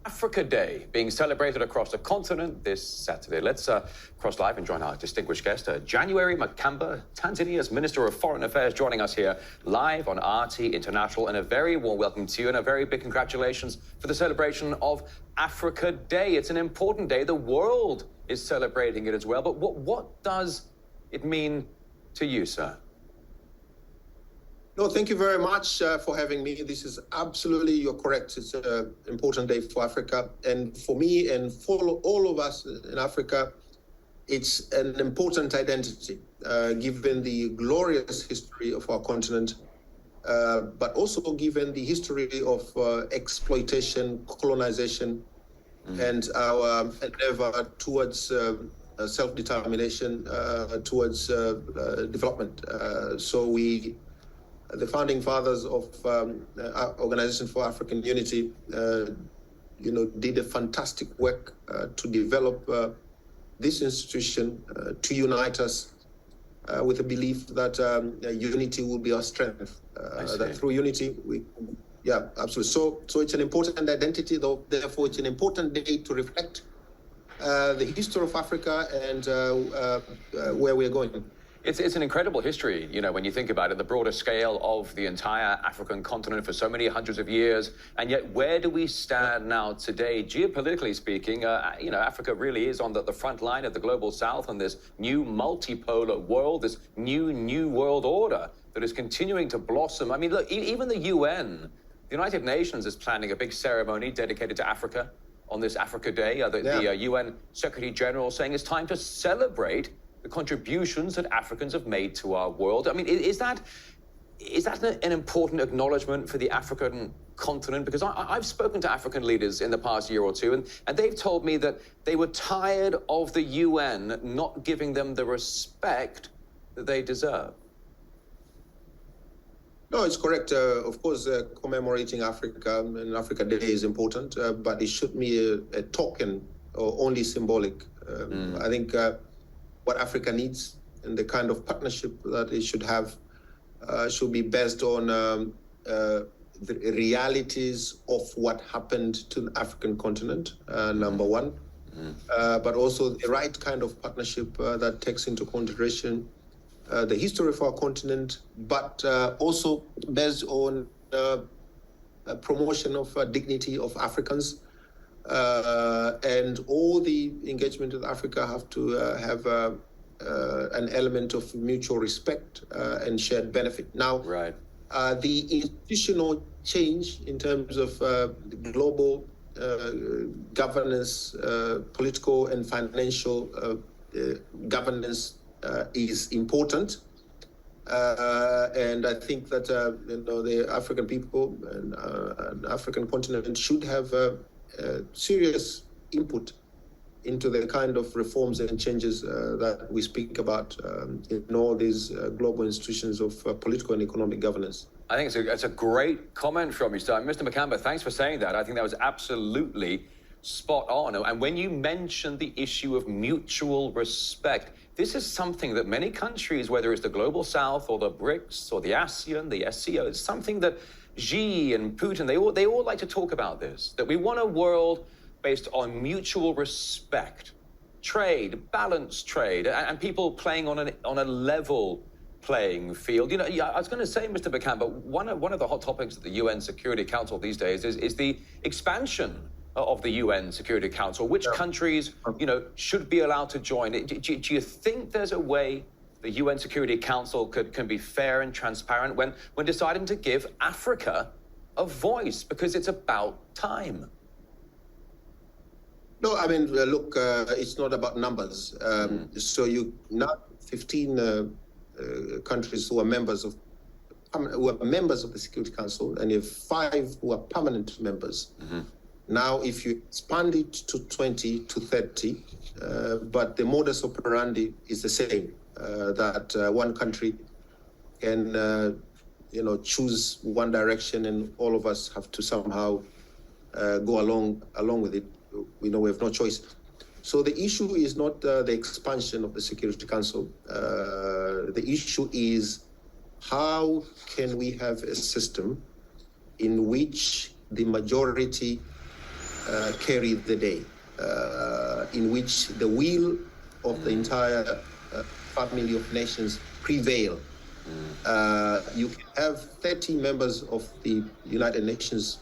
Africa Day being celebrated across the continent this Saturday. Let's cross live and join our distinguished guest, January Makamba, Tanzania's Minister of Foreign Affairs, joining us here live on RT International. And a very warm welcome to you and a very big congratulations for the celebration of Africa Day. It's an important day. The world is celebrating it as well. But what does it mean to you, sir? No, thank you very much for having me. This is absolutely, you're correct. It's an important day for Africa. And for me and for all of us in Africa, it's an important identity, given the glorious history of our continent, but also given the history of exploitation, colonization, and our endeavor towards self-determination, towards development. The founding fathers of Organization for African Unity, did a fantastic work to develop this institution to unite us with a belief that unity will be our strength. That through unity, absolutely. So it's an important identity, though. Therefore, it's an important day to reflect the history of Africa and where we're going. It's an incredible history, when you think about it, the broader scale of the entire African continent for so many hundreds of years. And yet, where do we stand now today? Geopolitically speaking, Africa really is on the front line of the global south and this new multipolar world, this new world order that is continuing to blossom. I mean, look, even the UN, the United Nations, is planning a big ceremony dedicated to Africa on this Africa Day. The UN Secretary General saying it's time to celebrate the contributions that Africans have made to our world. I mean, is that an important acknowledgement for the African continent? Because I've spoken to African leaders in the past year or two, and they've told me that they were tired of the UN not giving them the respect that they deserve. No, it's correct. Of course, commemorating Africa and Africa Day is important, but it shouldn't be a token or only symbolic. I think what Africa needs and the kind of partnership that it should have should be based on the realities of what happened to the African continent, number one, but also the right kind of partnership that takes into consideration the history of our continent, but also based on promotion of dignity of Africans. And all the engagement with Africa have to have an element of mutual respect and shared benefit. Now, the institutional change in terms of global governance, political and financial governance is important. And I think that the African people and African continent should have serious input into the kind of reforms and changes that we speak about in all these global institutions of political and economic governance. I think it's a great comment from you, sir. Mr. Makamba, thanks for saying that. I think that was absolutely spot on. And when you mentioned the issue of mutual respect, this is something that many countries, whether it's the Global South or the BRICS or the ASEAN, the SCO, it's something that Xi and Putin, they all like to talk about this, that we want a world based on mutual respect, trade, balanced trade, and people playing on a level playing field. I was going to say, Mr. Makamba, one of the hot topics at the UN Security Council these days is the expansion of the UN Security Council. Which countries, should be allowed to join? Do you think there's a way the UN Security Council can be fair and transparent when deciding to give Africa a voice? Because it's about time. No, I mean, look, it's not about numbers. So you not 15 countries who are members of the Security Council, and you have 5 who are permanent members. Now, if you expand it to 20 to 30, but the modus operandi is the same. That one country can, choose one direction, and all of us have to somehow go along with it. We know we have no choice. So the issue is not the expansion of the Security Council. The issue is how can we have a system in which the majority carry the day, in which the will of the entire family of nations prevail. You can have 30 members of the United Nations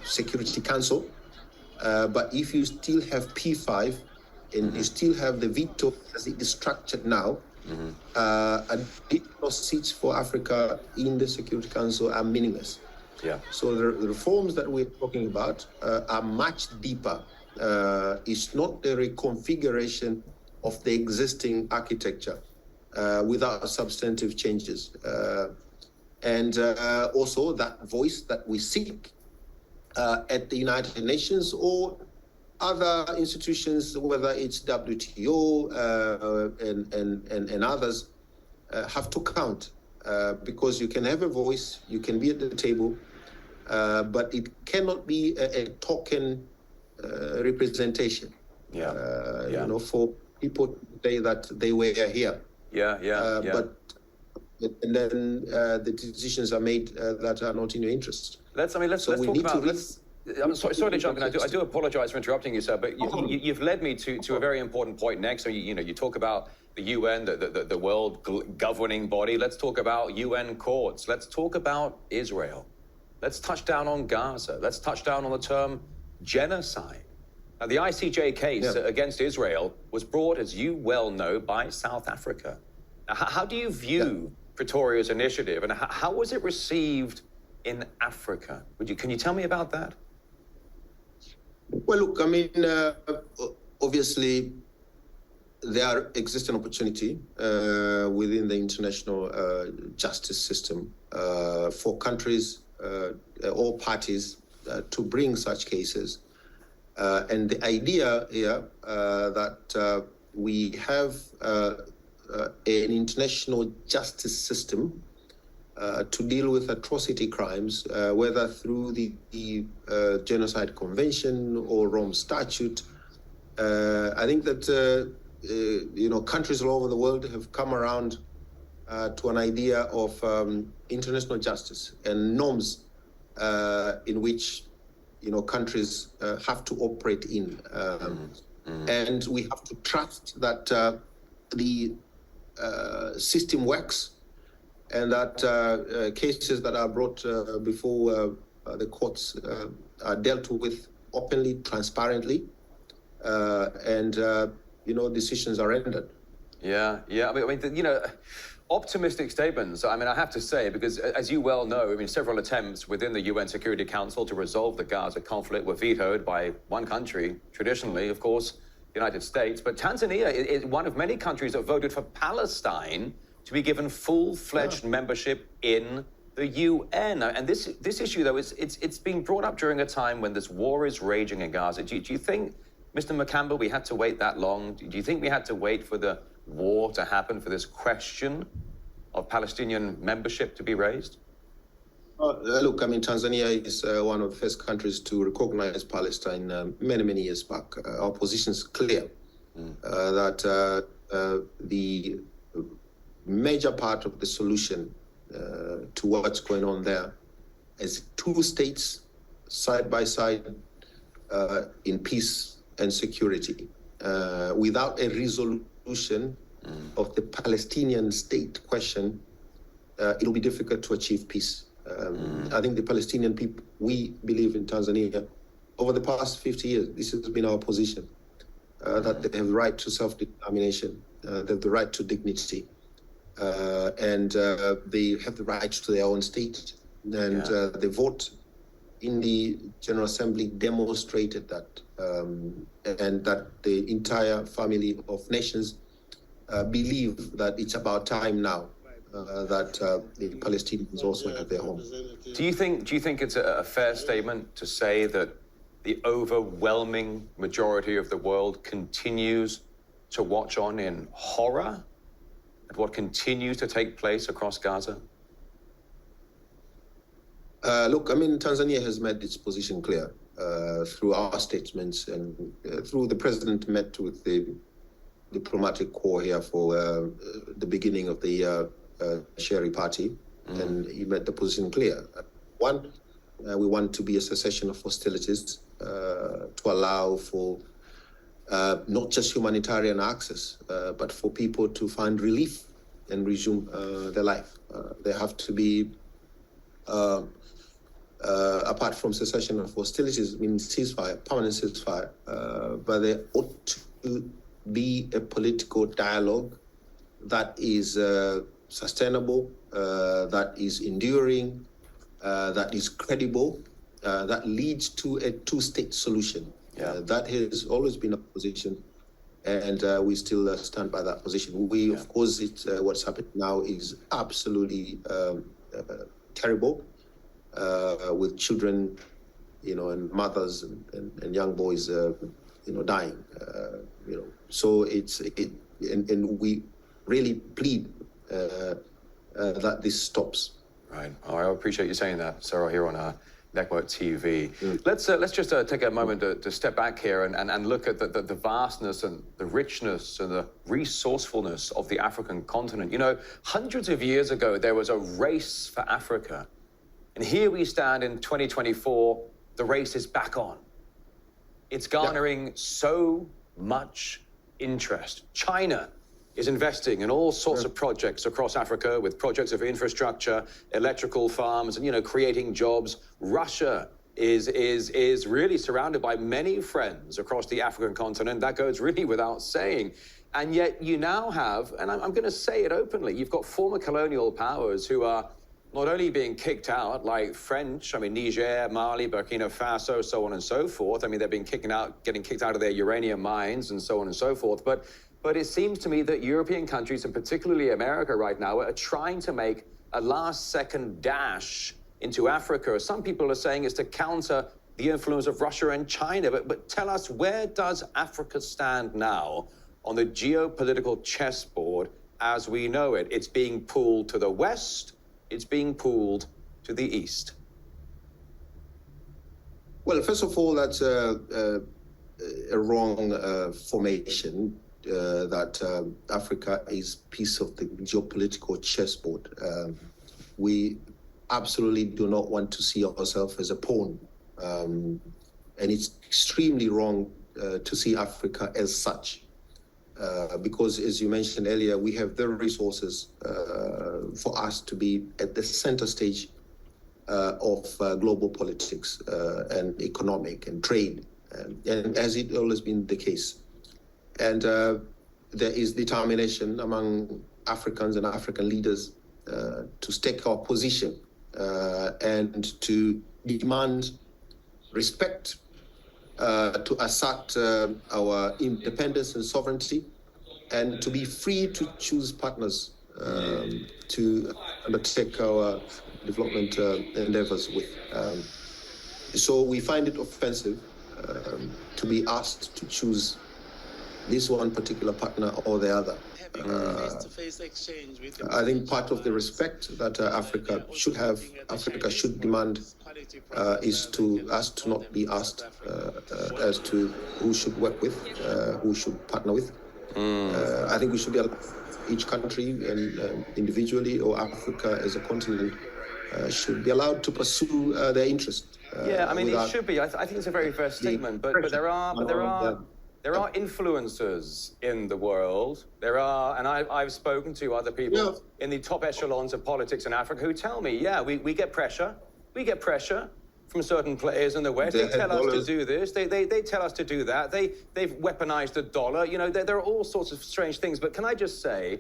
Security Council, but if you still have P5 and you still have the veto as it is structured now, additional seats for Africa in the Security Council are meaningless. Yeah. So the reforms that we're talking about are much deeper. It's not the reconfiguration of the existing architecture without substantive changes. And also that voice that we seek at the United Nations or other institutions, whether it's WTO and others, have to count because you can have a voice, you can be at the table, but it cannot be a token representation. Yeah. You know, for people to say that they were here. Yeah. But and then the decisions are made that are not in your interest. Let's talk about. I'm sorry to jump in. I do apologize for interrupting you, sir, but you've led me to a very important point next. So you talk about the UN, the world governing body. Let's talk about UN courts. Let's talk about Israel. Let's touch down on Gaza. Let's touch down on the term genocide. Now, the ICJ case against Israel was brought, as you well know, by South Africa. Now, how do you view Pretoria's initiative, and how was it received in Africa? Can you tell me about that? Well, look, I mean, obviously, there exists an opportunity within the international justice system for countries, all parties, to bring such cases. And the idea here that we have an international justice system to deal with atrocity crimes, whether through the Genocide Convention or Rome Statute. I think that countries all over the world have come around to an idea of international justice and norms in which countries have to operate in, and we have to trust that the system works, and that cases that are brought before the courts are dealt with openly, transparently, and decisions are rendered. Yeah. I mean, optimistic statements. I mean, I have to say, because as you well know, I mean, several attempts within the UN Security Council to resolve the Gaza conflict were vetoed by one country, traditionally, of course, the United States. But Tanzania is one of many countries that voted for Palestine to be given full-fledged membership in the UN. And this issue, though, it's being brought up during a time when this war is raging in Gaza. Do you think, Mr. Makamba, we had to wait that long? Do you think we had to wait for the war to happen for this question of Palestinian membership to be raised? Look, I mean, Tanzania is one of the first countries to recognize Palestine many years back. Our position is clear that the major part of the solution to what's going on there is two states side by side in peace and security. Without a resolution of the Palestinian state question, it'll be difficult to achieve peace. I think the Palestinian people, we believe in Tanzania, over the past 50 years, this has been our position, that they have the right to self-determination, they have the right to dignity, and they have the right to their own state. And the vote in the General Assembly demonstrated that, and that the entire family of nations believe that it's about time now that the Palestinians also have their home. Do you think it's a fair statement to say that the overwhelming majority of the world continues to watch on in horror at what continues to take place across Gaza? Look, I mean, Tanzania has made its position clear through our statements and through the president met with the diplomatic corps here for the beginning of the Sheri party, and he made the position clear. One, we want to be a cessation of hostilities. to allow for not just humanitarian access, but for people to find relief and resume their life. There have to be, apart from cessation of hostilities, means ceasefire, permanent ceasefire, but there ought to be a political dialogue that is sustainable, that is enduring, that is credible, that leads to a two-state solution. That has always been a position, and we still stand by that position. We, of course, what's happening now is absolutely terrible, with children, and mothers and young boys, dying. So and we really plead that this stops. Right. Oh, I appreciate you saying that, Sarah, here on Network TV. Let's just take a moment to step back here and look at the vastness and the richness and the resourcefulness of the African continent. Hundreds of years ago, there was a race for Africa. And here we stand in 2024, the race is back on. It's garnering so much interest. China is investing in all sorts of projects across Africa, with projects of infrastructure, electrical farms, and creating jobs. Russia is really surrounded by many friends across the African continent. That goes really without saying. And yet you now have, and I'm going to say it openly, you've got former colonial powers who are not only being kicked out, like French, Niger, Mali, Burkina Faso, so on and so forth. They've been getting kicked out of their uranium mines and so on and so forth. But it seems to me that European countries, and particularly America right now, are trying to make a last-second dash into Africa. Some people are saying it's to counter the influence of Russia and China. But tell us, where does Africa stand now on the geopolitical chessboard as we know it? It's being pulled to the west. It's being pulled to the east. Well, first of all, that's a wrong formation. That Africa is piece of the geopolitical chessboard. We absolutely do not want to see ourselves as a pawn. And it's extremely wrong to see Africa as such. Because, as you mentioned earlier, we have the resources for us to be at the center stage of global politics and economic and trade, and as it always been the case. And there is determination among Africans and African leaders to stake our position and to demand respect, to assert our independence and sovereignty, and to be free to choose partners to undertake our development endeavors with. So we find it offensive to be asked to choose this one particular partner or the other. I think part of the respect that Africa should have, Africa should demand, is to us to not be asked as to who should work with, who should partner with. I think we should be allowed, each country and individually, or Africa as a continent, should be allowed to pursue their interest. It should be. I think it's a very fair statement, but there are influencers in the world. There are, and I've spoken to other people in the top echelons of politics in Africa who tell me, we get pressure. We get pressure from certain players in the West. They tell us to do this. They tell us to do that. They've weaponized the dollar. There are all sorts of strange things. But can I just say,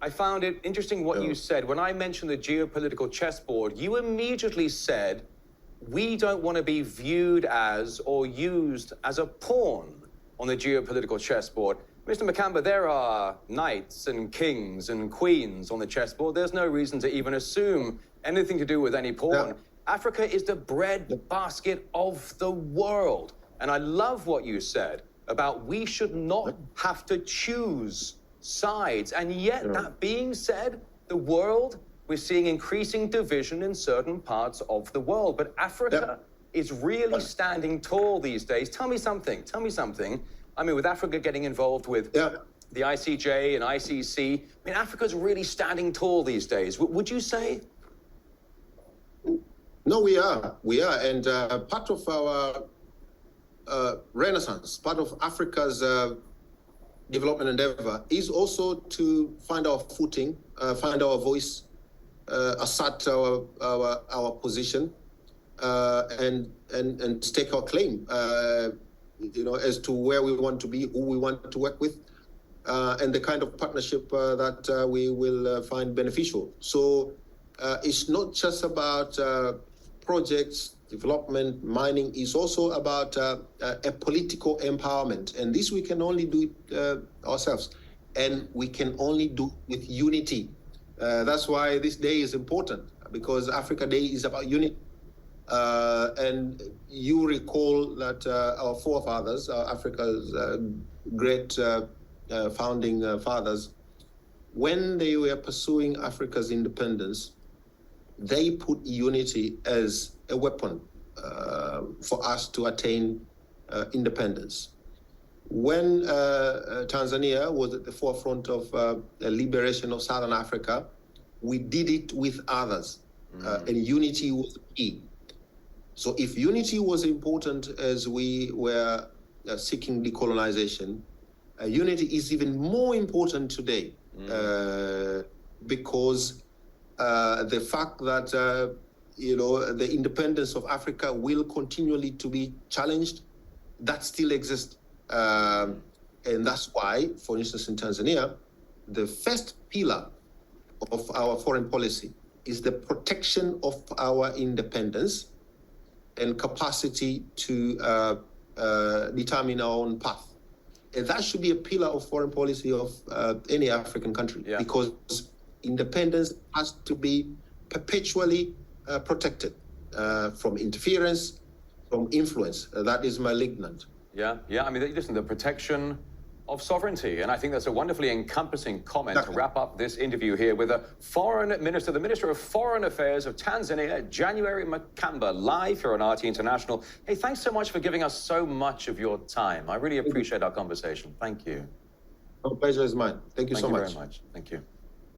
I found it interesting what you said. When I mentioned the geopolitical chessboard, you immediately said, we don't want to be viewed as or used as a pawn on the geopolitical chessboard. Mr. Makamba, there are knights and kings and queens on the chessboard. There's no reason to even assume anything to do with any pawn. Yeah. Africa is the breadbasket of the world. And I love what you said about we should not have to choose sides. And yet, that being said, the world, we're seeing increasing division in certain parts of the world. But Africa is really standing tall these days. Tell me something. With Africa getting involved with the ICJ and ICC, Africa's really standing tall these days. Would you say? No, we are. And part of our renaissance, part of Africa's development endeavor is also to find our footing, find our voice, assert our position, and stake our claim, as to where we want to be, who we want to work with, and the kind of partnership that we will find beneficial. So it's not just about projects, development, mining. It's also about a political empowerment. And this we can only do it ourselves. And we can only do with unity. That's why this day is important, because Africa Day is about unity. And you recall that our forefathers, Africa's great founding fathers, when they were pursuing Africa's independence, they put unity as a weapon for us to attain independence. When Tanzania was at the forefront of the liberation of Southern Africa, we did it with others, and unity was key. So if unity was important as we were seeking decolonization, unity is even more important today, because the fact that the independence of Africa will continually to be challenged, that still exists. And that's why, for instance, in Tanzania, the first pillar of our foreign policy is the protection of our independence and capacity to determine our own path. And that should be a pillar of foreign policy of any African country, because independence has to be perpetually protected from interference, from influence that is malignant. Yeah. I mean, listen, the protection of sovereignty. And I think that's a wonderfully encompassing comment to wrap up this interview here with the Minister of Foreign Affairs of Tanzania, January Makamba, live here on RT International. Hey, thanks so much for giving us so much of your time. I really appreciate our conversation. Thank you. My pleasure is mine. Thank you so much. Thank you very much. Thank you.